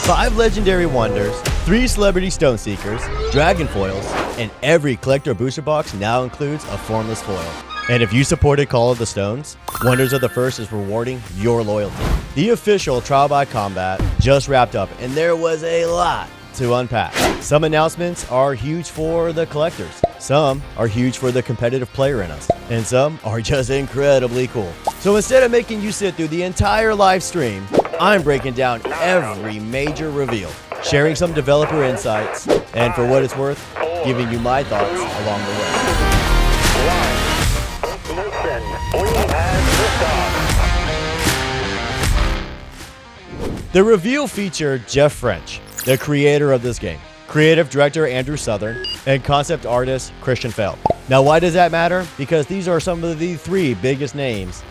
5 legendary wonders, 3 celebrity stoneseekers, dragon foils, and every collector booster box now includes a formless foil. And if you supported Call of the Stones, Wonders of the First is rewarding your loyalty. The official Trial by Combat just wrapped up, and there was a lot to unpack. Some announcements are huge for the collectors, some are huge for the competitive player in us, and some are just incredibly cool. So instead of making you sit through the entire live stream, I'm breaking down every major reveal, sharing some developer insights, and for what it's worth, giving you my thoughts along the way. The reveal featured Jeff French, the creator of this game, creative director Andrew Southern, and concept artist Christian Fell. Now, why does that matter? Because these are some of the 3 biggest names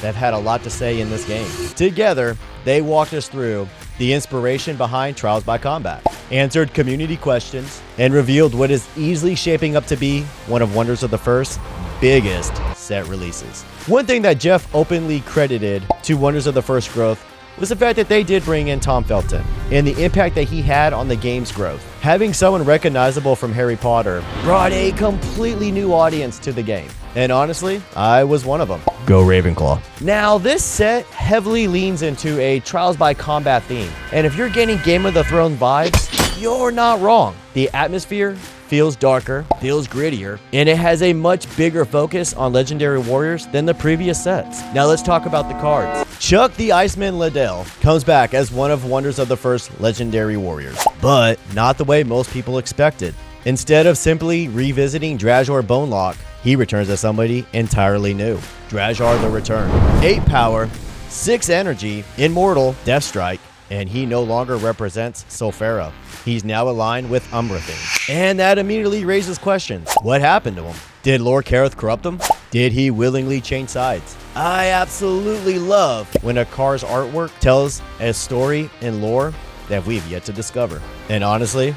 that have had a lot to say in this game. Together, they walked us through the inspiration behind Trials by Combat, answered community questions, and revealed what is easily shaping up to be one of Wonders of the First's biggest set releases. One thing that Jeff openly credited to Wonders of the First growth was the fact that they did bring in Tom Felton and the impact that he had on the game's growth. Having someone recognizable from Harry Potter brought a completely new audience to the game. And honestly, I was one of them. Go Ravenclaw. Now, this set heavily leans into a Trials by Combat theme. And if you're getting Game of the Thrones vibes, you're not wrong. The atmosphere feels darker, feels grittier, and it has a much bigger focus on legendary warriors than the previous sets. Now let's talk about the cards. Chuck the Iceman Liddell comes back as one of Wonders of the First legendary warriors, but not the way most people expected. Instead of simply revisiting Drajor Bonelock, he returns as somebody entirely new. Drajor the Return. 8 power, 6 energy, immortal, Death Strike, and he no longer represents Sulfera. He's now aligned with Umbrathing. And that immediately raises questions. What happened to him? Did Lord Kareth corrupt him? Did he willingly change sides? I absolutely love when a card's artwork tells a story and lore that we've yet to discover. And honestly,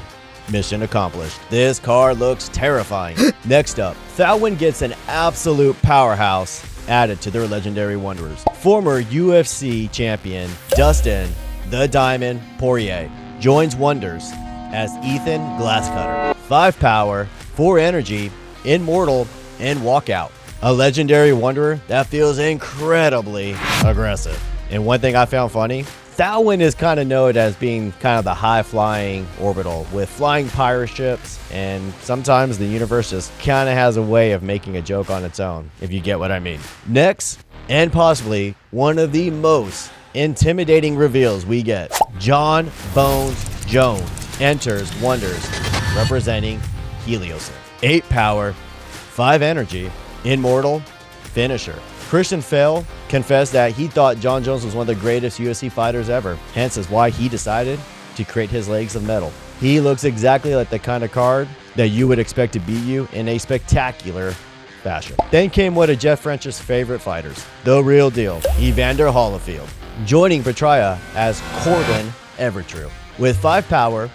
mission accomplished. This card looks terrifying. Next up, Thalwyn gets an absolute powerhouse added to their legendary wanderers. Former UFC champion Dustin the Diamond Poirier joins Wonders as Ethan Glasscutter. 5 power, 4 energy, immortal, and walkout. A legendary wanderer that feels incredibly aggressive. And one thing I found funny, Thalwyn is kind of known as being kind of the high-flying orbital with flying pirate ships, and sometimes the universe just kind of has a way of making a joke on its own, if you get what I mean. Next, and possibly one of the most intimidating reveals we get, John Bones Jones enters Wonders representing Helios. 8 power, 5 energy, immortal, finisher. Christian Fell confessed that he thought John Jones was one of the greatest UFC fighters ever, hence is why he decided to create his legs of metal. He looks exactly like the kind of card that you would expect to beat you in a spectacular fashion. Then came one of Jeff French's favorite fighters, the real deal, Evander Holyfield, joining Patria as Corbin Evertrue. With 5 power,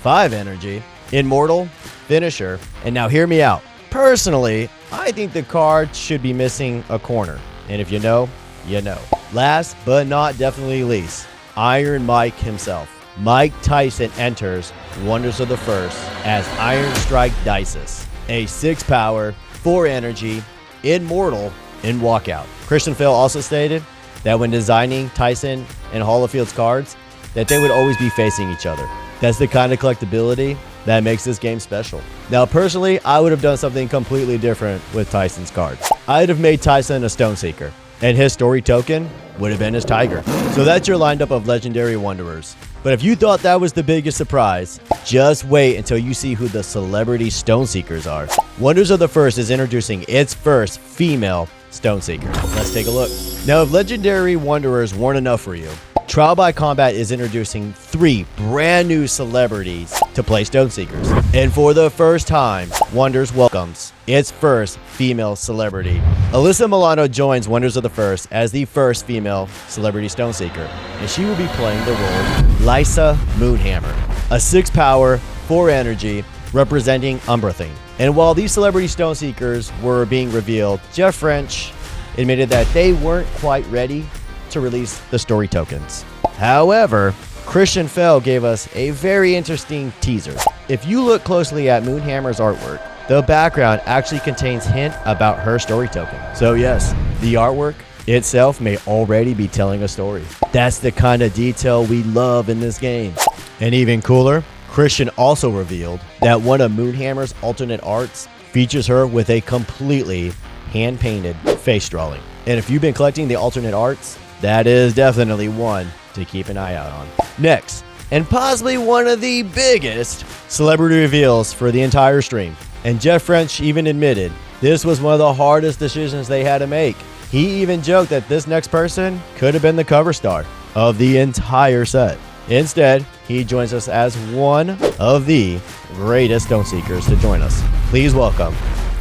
5 energy, immortal, finisher, and now hear me out. Personally, I think the card should be missing a corner. And if you know, you know. Last but not definitely least, Iron Mike himself. Mike Tyson enters Wonders of the First as Iron Strike Dices. A 6 power, 4 energy, immortal, and walkout. Christian Fell also stated that when designing Tyson and Holyfield's cards, that they would always be facing each other. That's the kind of collectability that makes this game special. Now, personally, I would have done something completely different with Tyson's cards. I'd have made Tyson a Stoneseeker, and his story token would have been his Tiger. So that's your lineup of legendary wanderers. But if you thought that was the biggest surprise, just wait until you see who the Celebrity Stoneseekers are. Wonders of the First is introducing its first female Stoneseeker. Let's take a look. Now, if legendary wanderers weren't enough for you, Trial by Combat is introducing 3 brand new celebrities to play Stoneseekers. And for the first time, Wonders welcomes its first female celebrity. Alyssa Milano joins Wonders of the First as the first female Celebrity Stoneseeker, and she will be playing the role Lysa Moonhammer, a 6 power, 4 energy, representing Umbrathing. And while these Celebrity Stoneseekers were being revealed, Jeff French admitted that they weren't quite ready to release the story tokens. However, Christian Fell gave us a very interesting teaser. If you look closely at Moonhammer's artwork, the background actually contains hint about her story token. So yes, the artwork itself may already be telling a story. That's the kind of detail we love in this game. And even cooler, Christian also revealed that one of Moonhammer's alternate arts features her with a completely hand-painted face drawing. And if you've been collecting the alternate arts, that is definitely one to keep an eye out on. Next, and possibly one of the biggest celebrity reveals for the entire stream. And Jeff French even admitted this was one of the hardest decisions they had to make. He even joked that this next person could have been the cover star of the entire set. Instead, he joins us as one of the greatest Stoneseekers to join us. Please welcome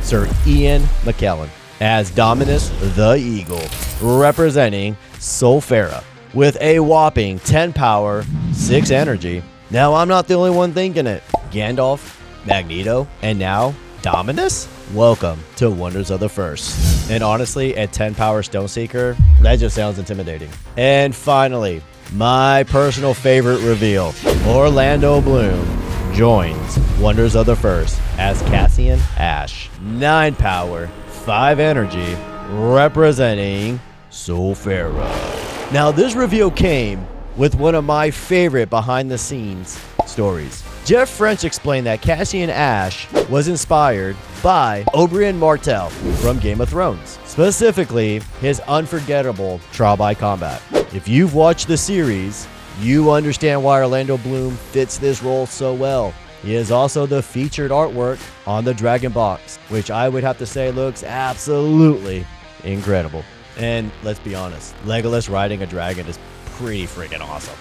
Sir Ian McKellen as Dominus the Eagle, representing Sulfera with a whopping 10 power, 6 energy. Now, I'm not the only one thinking it. Gandalf, Magneto, and now Dominus? Welcome to Wonders of the First. And honestly, at 10 power Stoneseeker, that just sounds intimidating. And finally, my personal favorite reveal, Orlando Bloom joins Wonders of the First as Cassian Ash. 9 power, 5 energy, representing Sulfera. Now, this reveal came with one of my favorite behind the scenes stories. Jeff French explained that Cassian Ash was inspired by Oberyn Martell from Game of Thrones, specifically his unforgettable trial by combat. If you've watched the series, you understand why Orlando Bloom fits this role so well. He is also the featured artwork on the Dragon Box, which I would have to say looks absolutely incredible. And let's be honest, Legolas riding a dragon is pretty freaking awesome.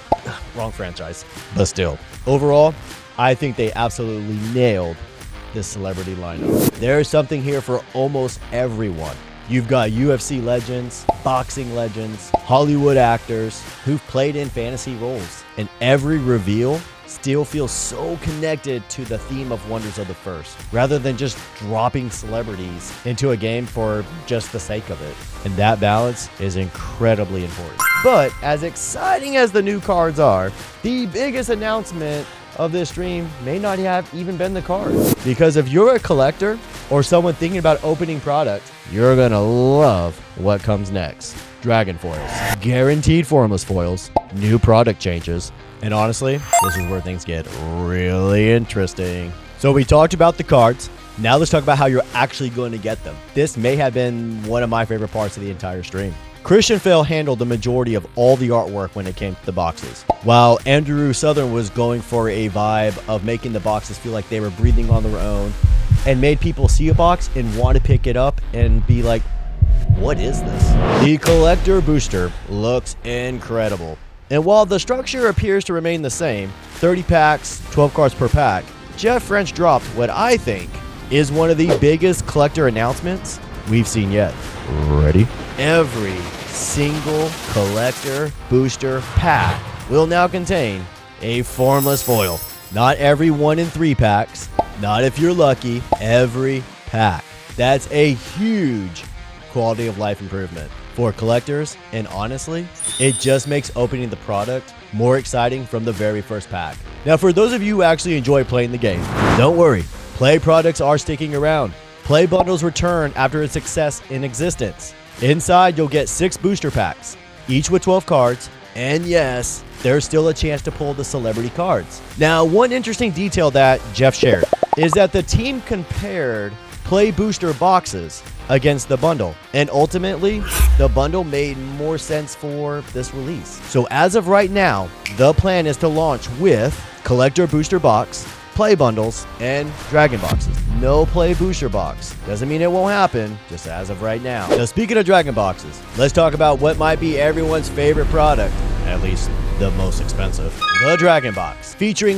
Wrong franchise, but still. Overall, I think they absolutely nailed this celebrity lineup. There's something here for almost everyone. You've got UFC legends, boxing legends, Hollywood actors who've played in fantasy roles. And every reveal still feels so connected to the theme of Wonders of the First, rather than just dropping celebrities into a game for just the sake of it. And that balance is incredibly important. But as exciting as the new cards are, the biggest announcement of this stream may not have even been the cards. Because if you're a collector or someone thinking about opening product, you're gonna love what comes next. Dragon foils, guaranteed formless foils, new product changes, and honestly, this is where things get really interesting. So we talked about the cards. Now let's talk about how you're actually going to get them. This may have been one of my favorite parts of the entire stream. Christian Fell handled the majority of all the artwork when it came to the boxes, while Andrew Southern was going for a vibe of making the boxes feel like they were breathing on their own and made people see a box and want to pick it up and be like, what is this? The collector booster looks incredible. And while the structure appears to remain the same, 30 packs, 12 cards per pack, Jeff French dropped what I think is one of the biggest collector announcements we've seen yet. Ready? Every single collector booster pack will now contain a formless foil. Not every 1 in 3 packs, not if you're lucky, every pack. That's a huge quality of life improvement for collectors, and honestly, it just makes opening the product more exciting from the very first pack. Now, for those of you who actually enjoy playing the game, don't worry, play products are sticking around. Play bundles return after its success in existence. Inside, you'll get 6 booster packs, each with 12 cards, and yes, there's still a chance to pull the celebrity cards. Now, one interesting detail that Jeff shared is that the team compared play booster boxes against the bundle, and ultimately the bundle made more sense for this release. So as of right now, the plan is to launch with collector booster box, play bundles, and dragon boxes. No play booster box. Doesn't mean it won't happen, just as of right now. Now, speaking of dragon boxes, let's talk about what might be everyone's favorite product, at least the most expensive. The dragon box, featuring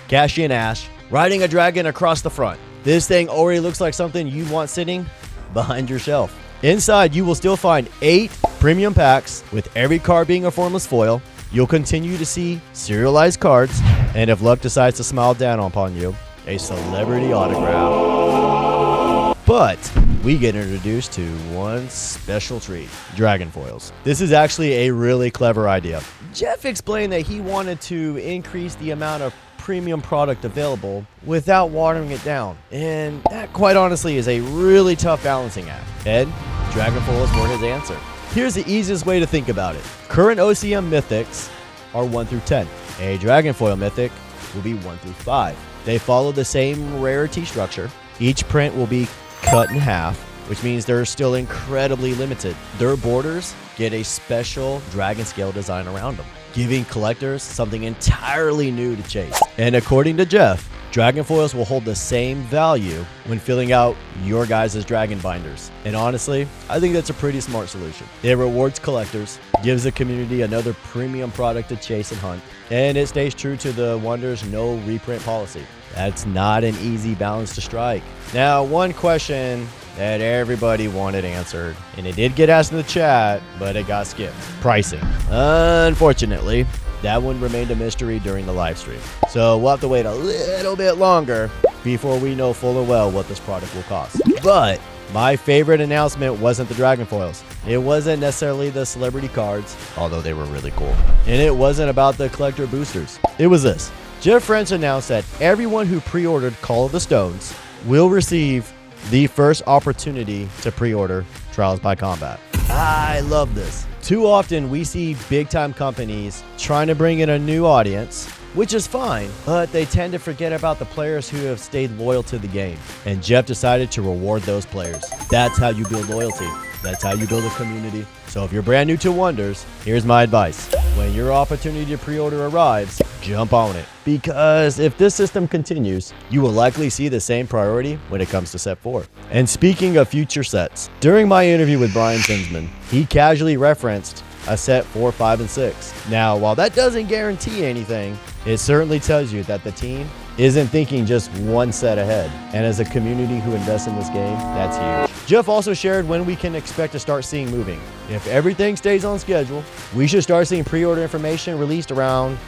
Cassian Ash riding a dragon across the front. This thing already looks like something you want sitting behind your shelf. Inside, you will still find 8 premium packs, with every card being a formless foil. You'll continue to see serialized cards, and if luck decides to smile down upon you, a celebrity autograph. But we get introduced to one special treat, dragon foils. This is actually a really clever idea. Jeff explained that he wanted to increase the amount of premium product available without watering it down. And that, quite honestly, is a really tough balancing act. And Dragonfoils were his answer. Here's the easiest way to think about it. Current OCM mythics are 1 through 10. A Dragonfoil mythic will be 1 through 5. They follow the same rarity structure. Each print will be cut in half, which means they're still incredibly limited. Their borders get a special dragon scale design around them, giving collectors something entirely new to chase. And according to Jeff, Dragonfoils will hold the same value when filling out your guys' dragon binders. And honestly, I think that's a pretty smart solution. It rewards collectors, gives the community another premium product to chase and hunt, and it stays true to the Wonders no reprint policy. That's not an easy balance to strike. Now, one question that everybody wanted answered, and it did get asked in the chat, but it got skipped. Pricing. Unfortunately, that one remained a mystery during the live stream. So we'll have to wait a little bit longer before we know full and well what this product will cost. But my favorite announcement wasn't the Dragonfoils. It wasn't necessarily the celebrity cards, although they were really cool. And it wasn't about the collector boosters. It was this. Jeff French announced that everyone who pre-ordered Call of the Stones will receive the first opportunity to pre-order Trials by Combat. I love this. Too often we see big-time companies trying to bring in a new audience, which is fine, but they tend to forget about the players who have stayed loyal to the game. And Jeff decided to reward those players. That's how you build loyalty. That's how you build a community. So if you're brand new to Wonders, here's my advice. When your opportunity to pre-order arrives, jump on it. Because if this system continues, you will likely see the same priority when it comes to set 4. And speaking of future sets, during my interview with Brian Zinsman, he casually referenced a set 4, 5, and 6. Now, while that doesn't guarantee anything, it certainly tells you that the team isn't thinking just one set ahead. And as a community who invests in this game, that's huge. Jeff also shared when we can expect to start seeing moving. If everything stays on schedule, we should start seeing pre-order information released around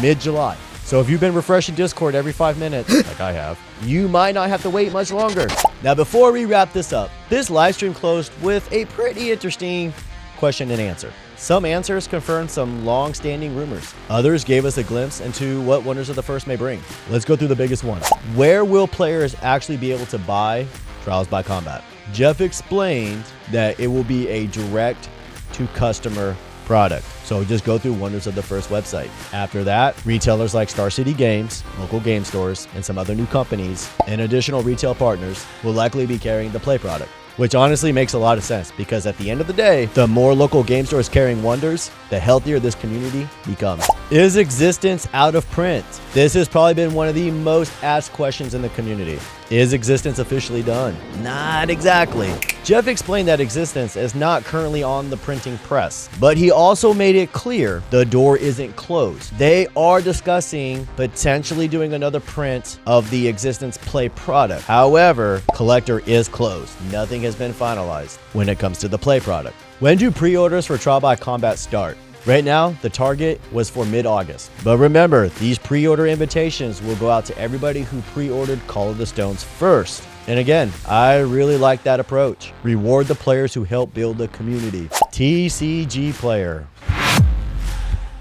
mid-July. So if you've been refreshing Discord every 5 minutes, like I have, you might not have to wait much longer. Now, before we wrap this up, this live stream closed with a pretty interesting question and answer. Some answers confirmed some long-standing rumors. Others gave us a glimpse into what Wonders of the First may bring. Let's go through the biggest ones. Where will players actually be able to buy Trials by Combat? Jeff explained that it will be a direct-to-customer product. So just go through Wonders of the First website. After that, retailers like Star City Games, local game stores, and some other new companies and additional retail partners will likely be carrying the Play product. Which honestly makes a lot of sense because at the end of the day, the more local game stores carrying Wonders, the healthier this community becomes. Is existence out of print? This has probably been one of the most asked questions in the community. Is existence officially done? Not exactly. Jeff explained that existence is not currently on the printing press, but he also made it clear the door isn't closed. They are discussing potentially doing another print of the existence Play product. However, collector is closed. Nothing has been finalized when it comes to the Play product. When do pre-orders for Trial by Combat start? Right now, the target was for mid-August. But remember, these pre-order invitations will go out to everybody who pre-ordered Call of the Stones first. And again, I really like that approach. Reward the players who help build the community. TCG player.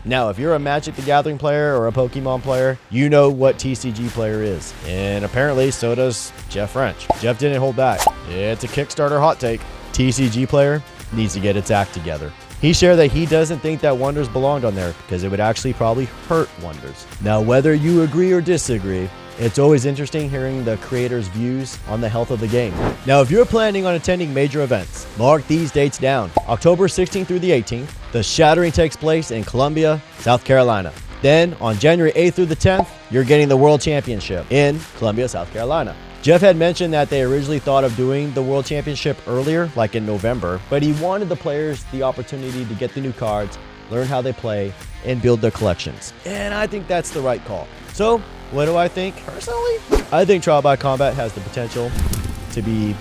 Now, if you're a Magic the Gathering player or a Pokemon player, you know what TCG player is. And apparently, so does Jeff French. Jeff didn't hold back. It's a Kickstarter hot take. TCG player needs to get its act together. He shared that he doesn't think that Wonders belonged on there because it would actually probably hurt Wonders. Now, whether you agree or disagree, it's always interesting hearing the creators' views on the health of the game. Now, if you're planning on attending major events, mark these dates down. October 16th through the 18th, the Shattering takes place in Columbia, South Carolina. Then, on January 8th through the 10th, you're getting the World Championship in Columbia, South Carolina. Jeff had mentioned that they originally thought of doing the World Championship earlier, like in November, but he wanted the players the opportunity to get the new cards, learn how they play, and build their collections. And I think that's the right call. So, what do I think personally? I think Trial by Combat has the potential to be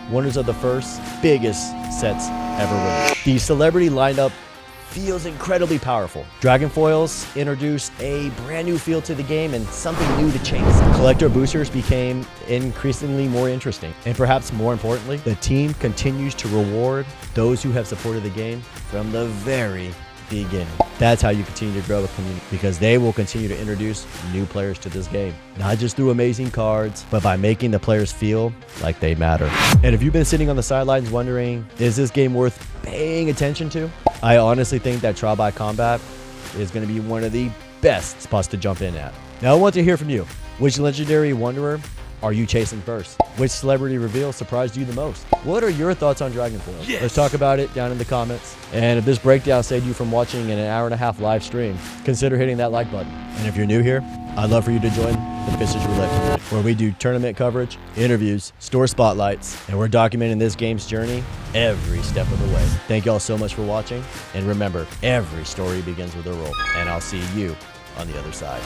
Wonders of the First biggest sets ever released. The celebrity lineup feels incredibly powerful. Dragonfoils introduced a brand new feel to the game and something new to chase. Collector boosters became increasingly more interesting. And perhaps more importantly, the team continues to reward those who have supported the game from the very beginning. That's how you continue to grow a community, because they will continue to introduce new players to this game. Not just through amazing cards, but by making the players feel like they matter. And if you've been sitting on the sidelines wondering, is this game worth paying attention to? I honestly think that Trial by Combat is going to be one of the best spots to jump in at. Now I want to hear from you. Which legendary wanderer are you chasing first? Which celebrity reveal surprised you the most? What are your thoughts on Dragonflight? Yes. Let's talk about it down in the comments. And if this breakdown saved you from watching an hour-and-a-half live stream, consider hitting that like button. And if you're new here, I'd love for you to join the Visage Roulette community, where we do tournament coverage, interviews, store spotlights, and we're documenting this game's journey every step of the way. Thank you all so much for watching. And remember, every story begins with a roll. And I'll see you on the other side.